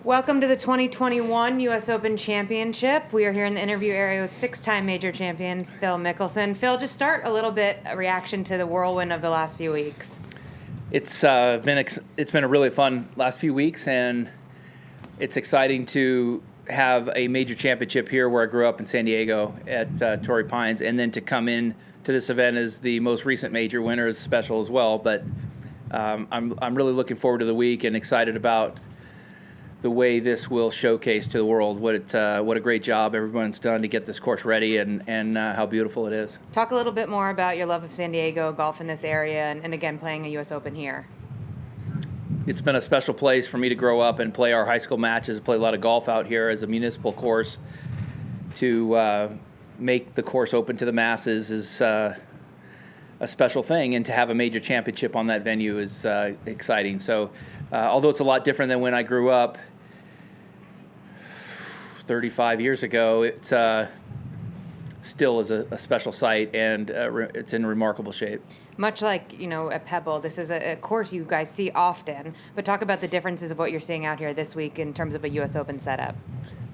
Welcome to the 2021 U.S. Open Championship. We are here in the interview area with six-time major champion Phil Mickelson. Phil, just start a little bit a reaction to the whirlwind of the last few weeks. It's been a really fun last few weeks, and it's exciting to have a major championship here where I grew up in San Diego at Torrey Pines, and then to come in to this event as the most recent major winner is special as well. But I'm really looking forward to the week and excited about the way this will showcase to the world what a great job everyone's done to get this course ready and how beautiful it is. Talk a little bit more about your love of San Diego, golf in this area, and again, playing a U.S. Open here. It's been a special place for me to grow up and play our high school matches, play a lot of golf out here as a municipal course. To make the course open to the masses is a special thing, and to have a major championship on that venue is exciting. So although it's a lot different than when I grew up 35 years ago, it still is a special site, and it's in remarkable shape. Much like, at Pebble, this is a course you guys see often, but talk about the differences of what you're seeing out here this week in terms of a U.S. Open setup.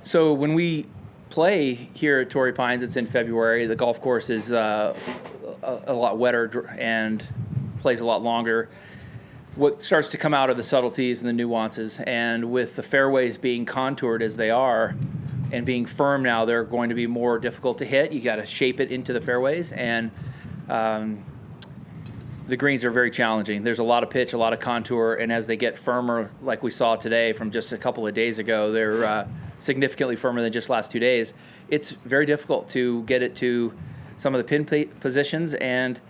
So when we play here at Torrey Pines, it's in February. The golf course is a lot wetter and plays a lot longer. What starts to come out are the subtleties and the nuances, and with the fairways being contoured as they are and being firm now, they're going to be more difficult to hit. You got to shape it into the fairways, and the greens are very challenging. There's a lot of pitch, a lot of contour, and as they get firmer, like we saw today from just a couple of days ago, they're significantly firmer than just last 2 days. It's very difficult to get it to some of the pin positions, and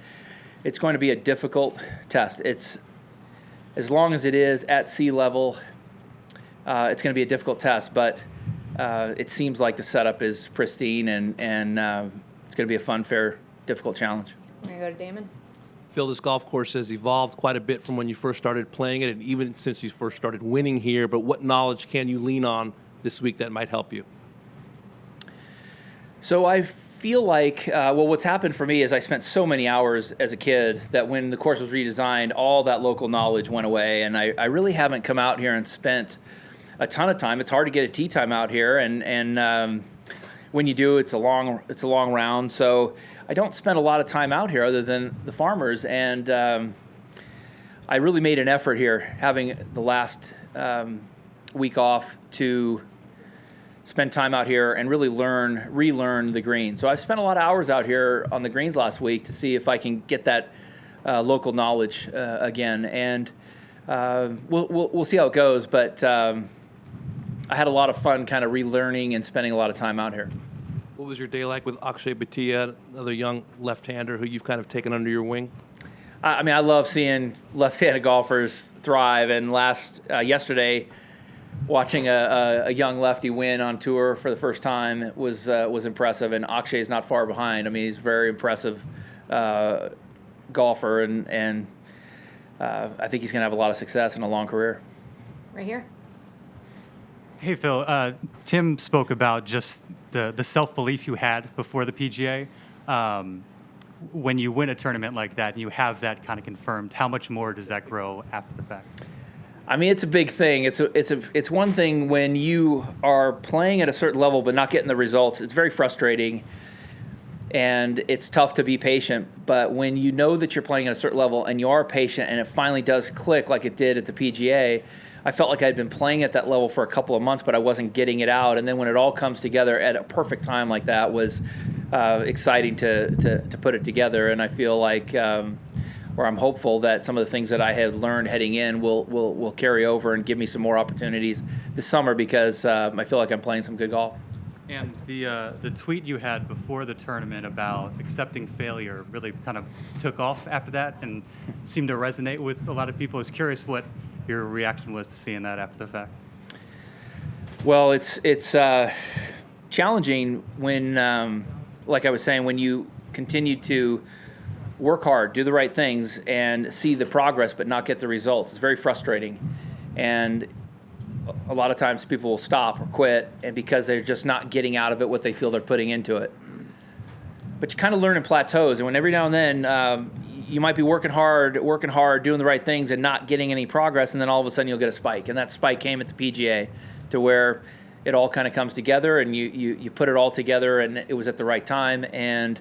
it's going to be a difficult test. It's as long as it is at sea level, it's going to be a difficult test, but it seems like the setup is pristine, and it's going to be a fun, fair, difficult challenge. We're going to go to Damon. Phil, this golf course has evolved quite a bit from when you first started playing it, and even since you first started winning here, but what knowledge can you lean on this week that might help you? So I feel like, what's happened for me is I spent so many hours as a kid that when the course was redesigned, all that local knowledge went away, and I really haven't come out here and spent a ton of time. It's hard to get a tee time out here, and when you do, it's a long round. So I don't spend a lot of time out here other than the farmers, and I really made an effort here, having the last week off, to spend time out here and really relearn the green. So I've spent a lot of hours out here on the greens last week to see if I can get that local knowledge again, and we'll see how it goes. But I had a lot of fun kind of relearning and spending a lot of time out here. What was your day like with Akshay Bhatia, another young left-hander who you've kind of taken under your wing? I mean, I love seeing left-handed golfers thrive, and yesterday, watching a young lefty win on tour for the first time was impressive, and Akshay's not far behind. I mean, he's a very impressive golfer, and I think he's going to have a lot of success in a long career. Right here. Hey, Phil. Tim spoke about just the self-belief you had before the PGA. When you win a tournament like that and you have that kind of confirmed, how much more does that grow after the fact? I mean, it's a big thing. It's one thing when you are playing at a certain level but not getting the results. It's very frustrating, and it's tough to be patient. But when you know that you're playing at a certain level and you are patient, and it finally does click like it did at the PGA, I felt like I'd been playing at that level for a couple of months, but I wasn't getting it out. And then when it all comes together at a perfect time like that was exciting to put it together. And I feel like, or I'm hopeful that some of the things that I had learned heading in will carry over and give me some more opportunities this summer, because I feel like I'm playing some good golf. And the tweet you had before the tournament about accepting failure really kind of took off after that and seemed to resonate with a lot of people. I was curious what your reaction was to seeing that after the fact. Well, it's challenging when, like I was saying, when you continue to work hard, do the right things, and see the progress but not get the results. It's very frustrating. And a lot of times people will stop or quit, and because they're just not getting out of it what they feel they're putting into it. But you kind of learn in plateaus, and when every now and then you might be working hard, doing the right things, and not getting any progress, and then all of a sudden you'll get a spike, and that spike came at the PGA, to where it all kind of comes together, and you put it all together, and it was at the right time, and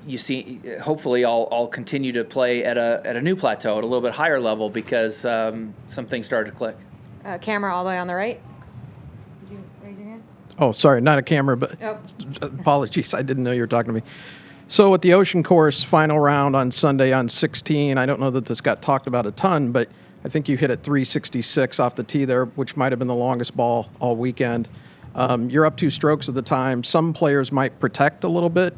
you see, hopefully I'll continue to play at a new plateau, at a little bit higher level, because some things started to click. Camera all the way on the right. Did you raise your hand? Oh, sorry, not a camera, but Oh. apologies. I didn't know you were talking to me. So at the Ocean Course final round on Sunday on 16, I don't know that this got talked about a ton, but I think you hit at 366 off the tee there, which might have been the longest ball all weekend. You're up 2 strokes at the time. Some players might protect a little bit.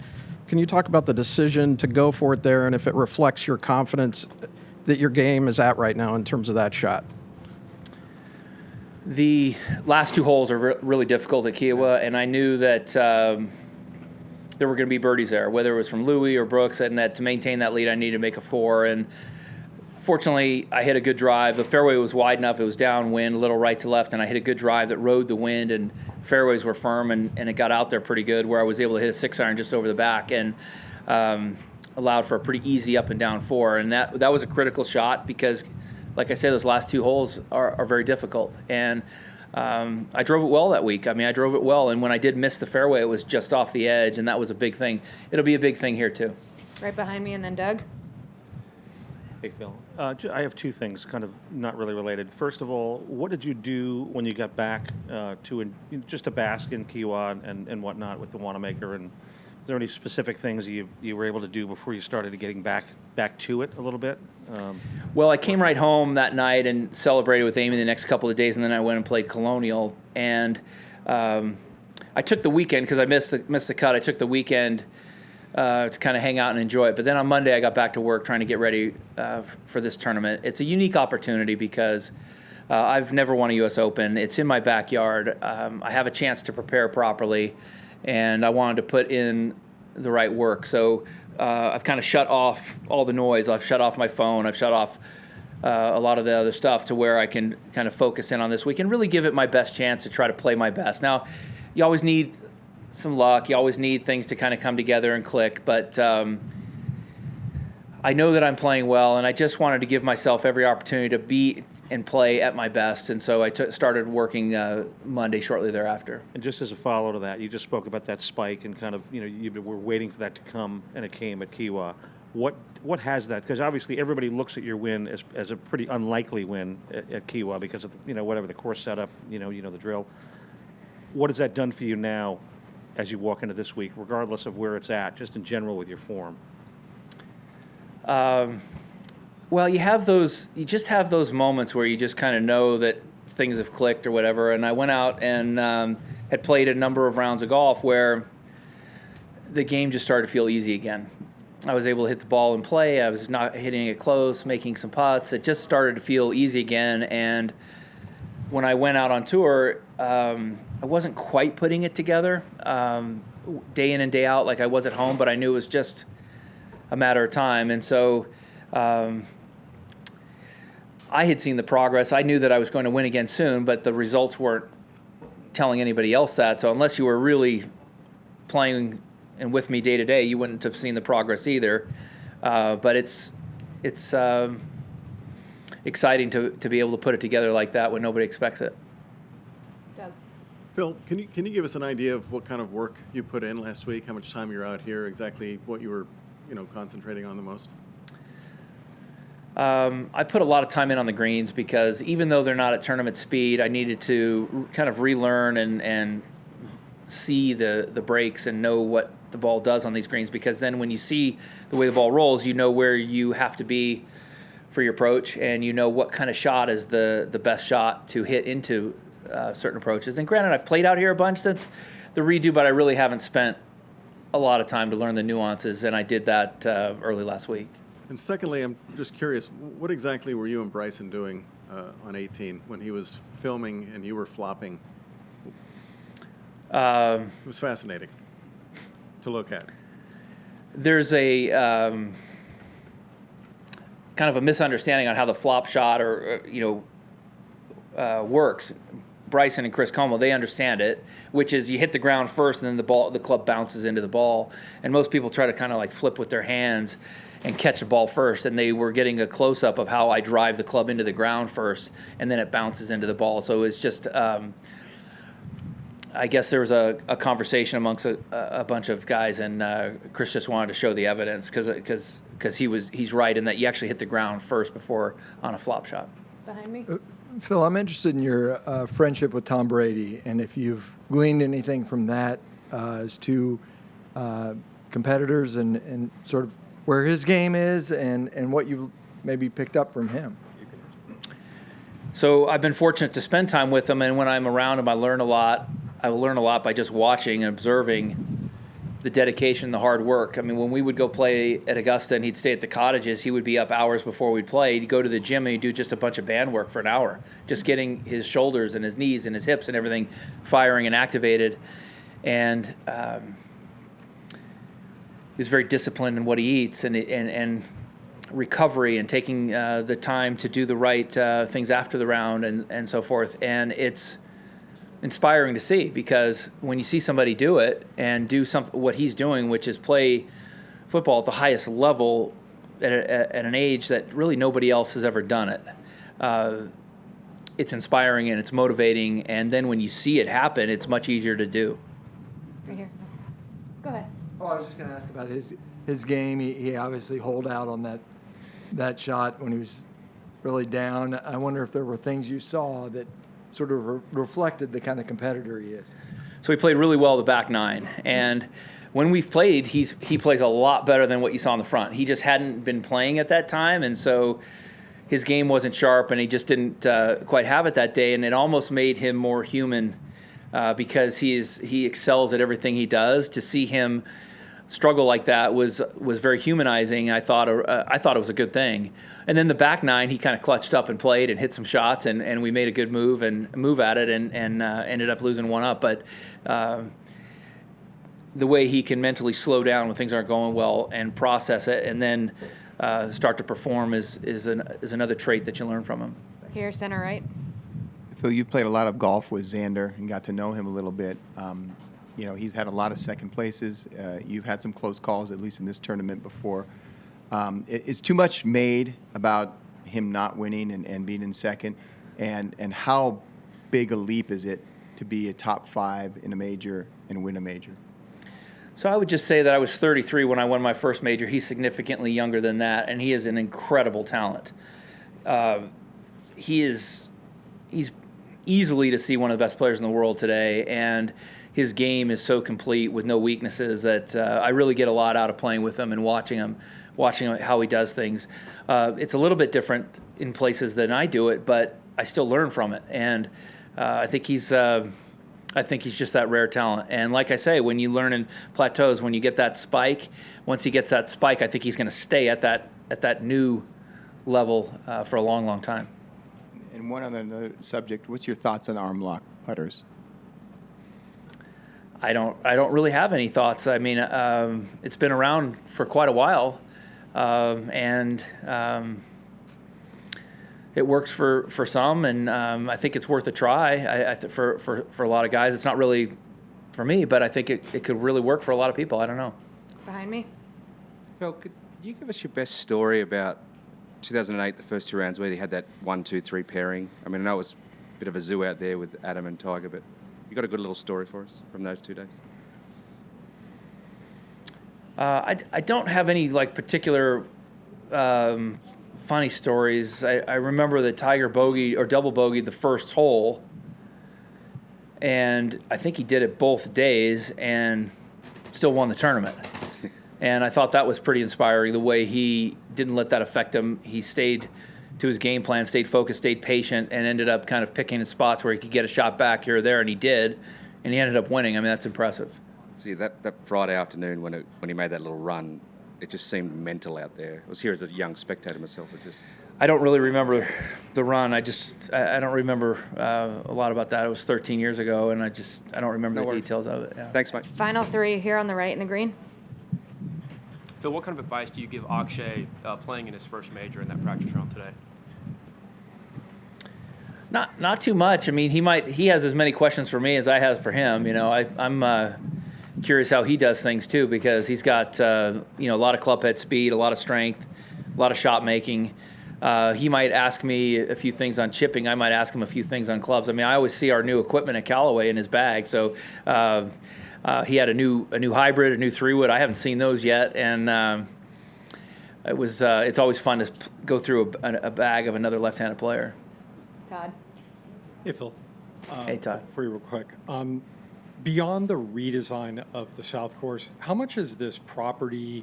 Can you talk about the decision to go for it there, and if it reflects your confidence that your game is at right now in terms of that shot? The last 2 holes are really difficult at Kiawah, and I knew that there were going to be birdies there, whether it was from Louis or Brooks, and that to maintain that lead, I needed to make a 4. And fortunately, I hit a good drive. The fairway was wide enough; it was downwind, a little right to left, and I hit a good drive that rode the wind, and fairways were firm, and it got out there pretty good, where I was able to hit a 6-iron just over the back, and allowed for a pretty easy up and down 4. And that was a critical shot because, like I said, those last 2 holes are very difficult. And I drove it well that week. I mean, I drove it well, and when I did miss the fairway, it was just off the edge, and that was a big thing. It'll be a big thing here too. Right behind me, and then Doug. Hey, Phil. I have 2 things, kind of not really related. First of all, what did you do when you got back just to bask in Kiawah and whatnot with the Wanamaker? And is there any specific things you were able to do before you started getting back to it a little bit? Well, I came right home that night and celebrated with Amy the next couple of days, and then I went and played Colonial. And I took the weekend because I missed the cut. I took the weekend to kind of hang out and enjoy it. But then on Monday, I got back to work trying to get ready for this tournament. It's a unique opportunity because I've never won a U.S. Open. It's in my backyard. I have a chance to prepare properly, and I wanted to put in the right work. So I've kind of shut off all the noise. I've shut off my phone. I've shut off a lot of the other stuff to where I can kind of focus in on this week and really give it my best chance to try to play my best. Now, you always need some luck. You always need things to kind of come together and click. But I know that I'm playing well, and I just wanted to give myself every opportunity to be and play at my best. And so I started working Monday shortly thereafter. And just as a follow to that, you just spoke about that spike and kind of, you were waiting for that to come, and it came at Kiawah. What has that? Because obviously everybody looks at your win as a pretty unlikely win at Kiawah because of whatever the course setup, the drill. What has that done for you now as you walk into this week, regardless of where it's at, just in general with your form? Well, you just have those moments where you just kind of know that things have clicked or whatever. And I went out and had played a number of rounds of golf where the game just started to feel easy again. I was able to hit the ball and play. I was not hitting it close, making some putts. It just started to feel easy again. And when I went out on tour, I wasn't quite putting it together day in and day out like I was at home, but I knew it was just a matter of time. And so I had seen the progress. I knew that I was going to win again soon, but the results weren't telling anybody else that. So unless you were really playing and with me day to day, you wouldn't have seen the progress either. But it's exciting to be able to put it together like that when nobody expects it. Doug. Phil, can you give us an idea of what kind of work you put in last week? How much time you were out here? Exactly what you were, concentrating on the most? I put a lot of time in on the greens because even though they're not at tournament speed, I needed to kind of relearn and see the breaks and know what the ball does on these greens, because then when you see the way the ball rolls, you know where you have to be for your approach, and you know what kind of shot is the best shot to hit into certain approaches. And granted, I've played out here a bunch since the redo, but I really haven't spent a lot of time to learn the nuances, and I did that early last week. And secondly, I'm just curious, what exactly were you and Bryson doing on 18 when he was filming and you were flopping? It was fascinating to look at. There's a kind of a misunderstanding on how the flop shot works. Bryson and Chris Como, they understand it, which is you hit the ground first and then the club bounces into the ball. And most people try to kind of like flip with their hands and catch the ball first. And they were getting a close up of how I drive the club into the ground first and then it bounces into the ball. So it's just, I guess there was a conversation amongst a bunch of guys, and Chris just wanted to show the evidence because he's right in that you actually hit the ground first before on a flop shot. Behind me. Phil, I'm interested in your friendship with Tom Brady, and if you've gleaned anything from that as to competitors and sort of where his game is and what you've maybe picked up from him. So I've been fortunate to spend time with him, and when I'm around him, I learn a lot. I learn a lot by just watching and observing the dedication, the hard work. I mean, when we would go play at Augusta and he'd stay at the cottages, he would be up hours before we'd play. He'd go to the gym and he'd do just a bunch of band work for an hour, just getting his shoulders and his knees and his hips and everything firing and activated. And he's very disciplined in what he eats and recovery and taking the time to do the right things after the round and so forth. And it's inspiring to see, because when you see somebody do it and do what he's doing, which is play football at the highest level at an age that really nobody else has ever done it, it's inspiring and it's motivating. And then when you see it happen, it's much easier to do. Right here. Go ahead. Oh, I was just going to ask about his game. He obviously holed out on that shot when he was really down. I wonder if there were things you saw that sort of reflected the kind of competitor he is. So he played really well the back nine, and when we've played, he plays a lot better than what you saw in the front. He just hadn't been playing at that time, and so his game wasn't sharp, and he just didn't quite have it that day, and it almost made him more human because he excels at everything he does. To see him struggle like that was very humanizing. I thought it was a good thing. And then the back nine, he kind of clutched up and played and hit some shots, and we made a good move at it and ended up losing one up. But the way he can mentally slow down when things aren't going well and process it and then start to perform is another trait that you learn from him. Here, center right. Phil, you played a lot of golf with Xander and got to know him a little bit. He's had a lot of second places. You've had some close calls, at least in this tournament before. Is too much made about him not winning and being in second? And how big a leap is it to be a top 5 in a major and win a major? So I would just say that I was 33 when I won my first major. He's significantly younger than that, and he is an incredible talent. He's easily to see one of the best players in the world today, and his game is so complete with no weaknesses that I really get a lot out of playing with him and watching him how he does things. It's a little bit different in places than I do it, but I still learn from it. And I think he's just that rare talent. And like I say, when you learn in plateaus, when you get that spike, once he gets that spike, I think he's going to stay at that new level for a long, long time. And one other subject, what's your thoughts on arm lock putters? I don't really have any thoughts. I mean, it's been around for quite a while, and it works for some, and I think it's worth a try. For a lot of guys, it's not really for me, but I think it could really work for a lot of people. I don't know. Behind me. Phil, could you give us your best story about 2008, the first 2 rounds where you had that 1, 2, 3 pairing? I mean, I know it was a bit of a zoo out there with Adam and Tiger, but you got a good little story for us from those 2 days? I don't have any particular funny stories. I remember the Tiger bogey or double bogey the first hole, and I think he did it both days and still won the tournament. And I thought that was pretty inspiring, the way he didn't let that affect him. He stayed to his game plan, stayed focused, stayed patient, and ended up kind of picking his spots where he could get a shot back here or there, and he did, and he ended up winning. I mean, that's impressive. See, that Friday afternoon when he made that little run, it just seemed mental out there. I was here as a young spectator myself. I don't really remember the run. I don't remember a lot about that. It was 13 years ago, and I don't remember the details of it. Yeah. Thanks, mate. Final 3 here on the right in the green. Phil, what kind of advice do you give Akshay playing in his first major in that practice round today? Not too much. I mean, he has as many questions for me as I have for him. You know, I'm curious how he does things too, because he's got a lot of club head speed, a lot of strength, a lot of shot making. He might ask me a few things on chipping. I might ask him a few things on clubs. I mean, I always see our new equipment at Callaway in his bag. So he had a new hybrid, a new 3-wood. I haven't seen those yet, and it's always fun to go through a bag of another left-handed player. Todd. Hey, Phil. Hey, Todd. For you real quick. Beyond the redesign of the South Course, how much has this property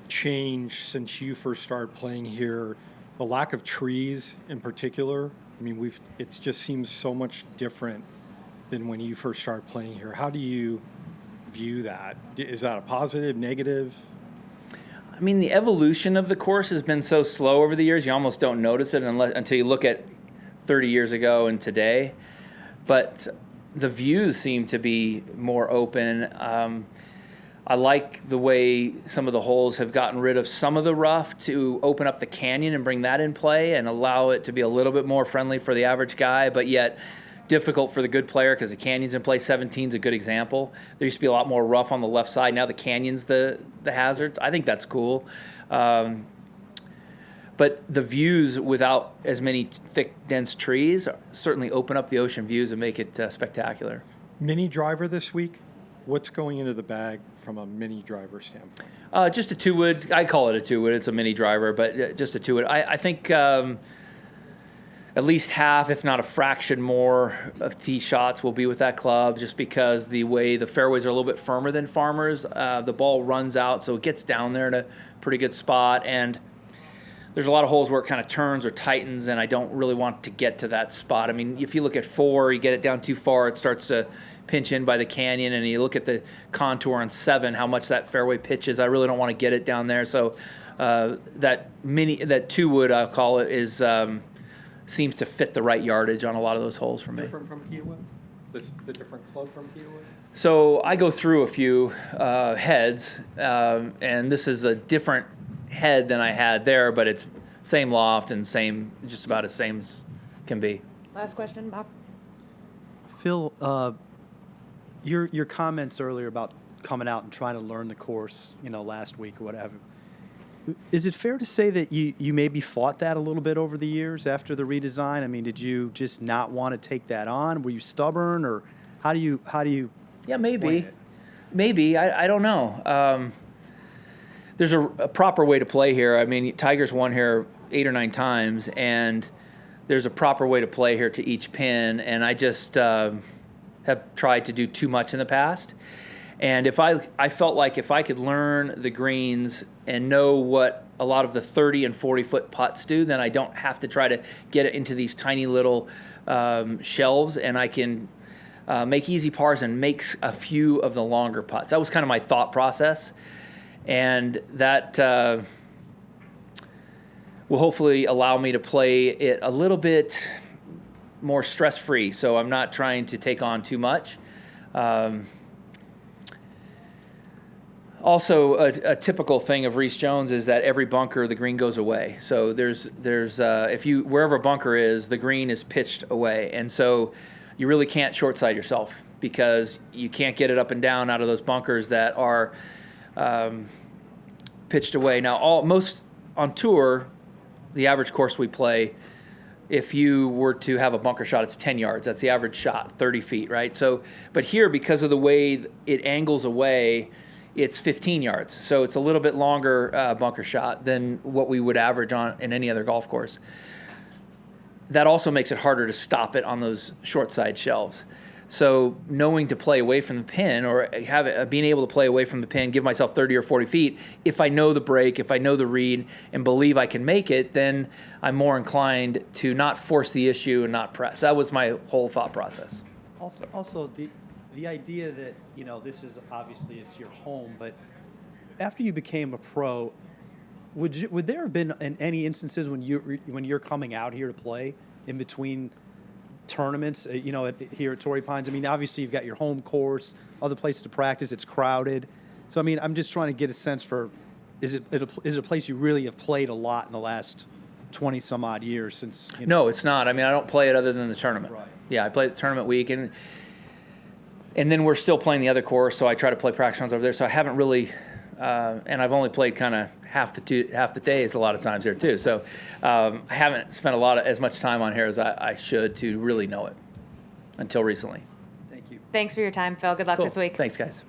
changed since you first started playing here? The lack of trees in particular. I mean, it just seems so much different than when you first started playing here. How do you view that? Is that a positive, negative? I mean, the evolution of the course has been so slow over the years, you almost don't notice it until you look at 30 years ago and today. But the views seem to be more open. I like the way some of the holes have gotten rid of some of the rough to open up the canyon and bring that in play and allow it to be a little bit more friendly for the average guy, but yet difficult for the good player because the canyon's in play. 17's a good example. There used to be a lot more rough on the left side. Now the canyon's the hazard. I think that's cool. But the views without as many thick, dense trees certainly open up the ocean views and make it spectacular. Mini driver this week? What's going into the bag from a mini driver standpoint? Just a 2-wood. I call it a 2-wood. It's a mini driver, but just a 2-wood. I think at least half, if not a fraction more of tee shots will be with that club, just because the way the fairways are a little bit firmer than Farmers. The ball runs out, so it gets down there in a pretty good spot. And there's a lot of holes where it kind of turns or tightens, and I don't really want to get to that spot. I mean, if you look at 4, you get it down too far, it starts to pinch in by the canyon, and you look at the contour on 7, how much that fairway pitches. I really don't want to get it down there. So that 2-wood, I'll call it, is seems to fit the right yardage on a lot of those holes for me. Different from Kiowa? The different club from Kiowa? So I go through a few heads, and this is a different head than I had there, but it's same loft and just about as same as can be. Last question, Bob. Phil, your comments earlier about coming out and trying to learn the course, last week or whatever. Is it fair to say that you maybe fought that a little bit over the years after the redesign? I mean, did you just not want to take that on? Were you stubborn, or how do you? Yeah, maybe. I don't know. There's a proper way to play here. I mean, Tiger's won here 8 or 9 times, and there's a proper way to play here to each pin, and I just have tried to do too much in the past. And I felt like if I could learn the greens and know what a lot of the 30 and 40-foot putts do, then I don't have to try to get it into these tiny little shelves, and I can make easy pars and make a few of the longer putts. That was kind of my thought process. And that will hopefully allow me to play it a little bit more stress-free, so I'm not trying to take on too much. Also, a typical thing of Rees Jones is that every bunker, the green goes away. So there's wherever a bunker is, the green is pitched away, and so you really can't short side yourself because you can't get it up and down out of those bunkers that are pitched away. Now, most on tour, the average course we play, if you were to have a bunker shot, it's 10 yards. That's the average shot, 30 feet, right? So, but here, because of the way it angles away, it's 15 yards. So it's a little bit longer bunker shot than what we would average on in any other golf course. That also makes it harder to stop it on those short side shelves. So knowing to play away from the pin, or being able to play away from the pin, give myself 30 or 40 feet, if I know the break, if I know the read, and believe I can make it, then I'm more inclined to not force the issue and not press. That was my whole thought process. Also the idea that, this is obviously it's your home, but after you became a pro, would there have been any instances when you're coming out here to play in between tournaments, here at Torrey Pines? I mean, obviously you've got your home course, other places to practice. It's crowded. So, I mean, I'm just trying to get a sense for, is it a place you really have played a lot in the last 20 some odd years since. No, it's not. I mean, I don't play it other than the tournament. Right. Yeah, I play the tournament week, and then we're still playing the other course, so I try to play practice rounds over there. So I haven't really, and I've only played kind of half the days a lot of times here too. So I haven't spent as much time on here as I should to really know it until recently. Thank you. Thanks for your time, Phil. Good luck Cool. this week. Thanks, guys.